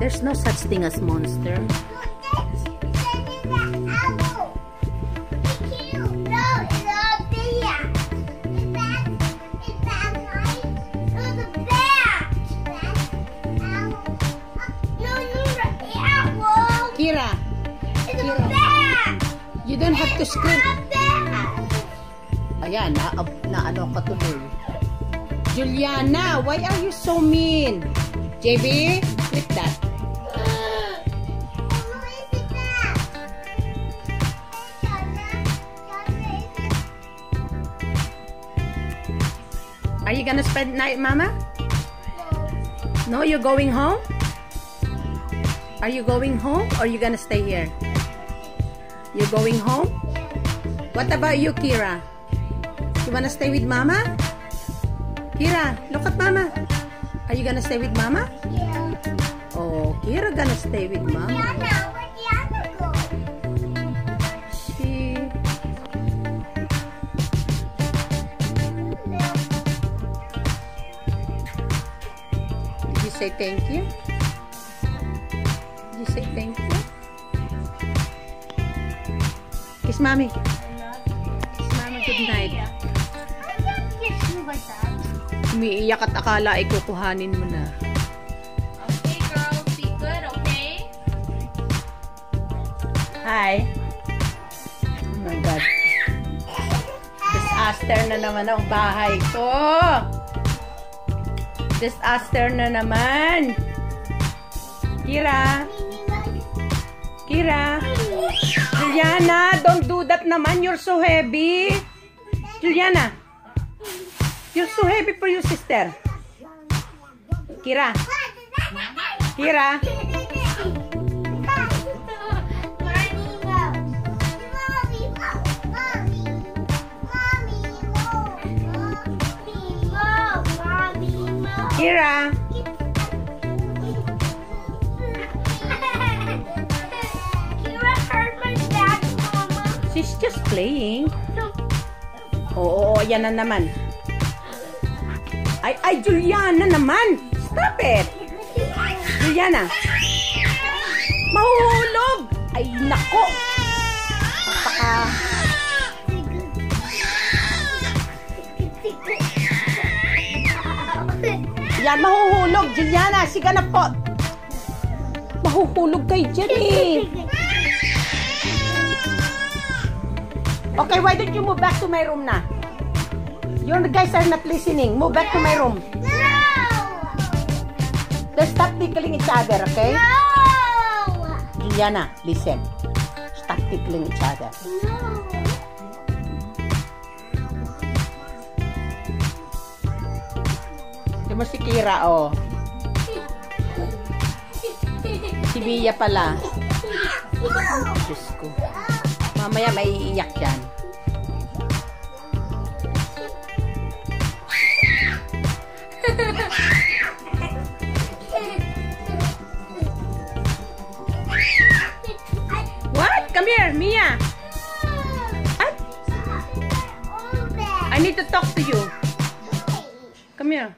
There's no such thing as monster. Kira, you don't have to scream. Ayan, na ano ka tuloy. Juliana, why are you so mean? JB, flip that. Are you gonna spend night, Mama? No, you're going home? Are you going home or are you gonna stay here? You're going home? What about you, Kira? You wanna stay with Mama? Kira, look at Mama. Are you gonna stay with Mama? Yeah. Oh, Kira gonna stay with Mama. Diana, where'd Diana go? She... Did you say thank you? Did you say thank you? Kiss Mommy. Kiss Mama, good night. I don't kiss you like that. Umiiyak at akala ay kukuhanin mo na. Okay, girls, be good, okay? Hi. Oh my God. Disaster na naman ang bahay ko. Disaster na naman. Kira. Kira. Juliana, don't do that naman. You're so heavy. Juliana. You're so heavy for your sister. Kira. Kira. Kira. Kira hurt my back, Mama. She's just playing. Oo, yan na naman. Ay, Juliana naman. Stop it. Juliana. Mahuhulog. Ay, nako. Yan, mahuhulog. Juliana, siga na po. Mahuhulog kayo dyan eh. Okay, why don't you move back to my room na? You guys are not listening. Move back to my room. No! Let's stop tickling each other, okay? No! Juliana, listen. Stop tickling each other. No! Di mo si Kira, oh. Si Bia pala. Diyos ko. Mamaya may iiyak yan. What? Come here, Mia. I need to talk to you. Come here.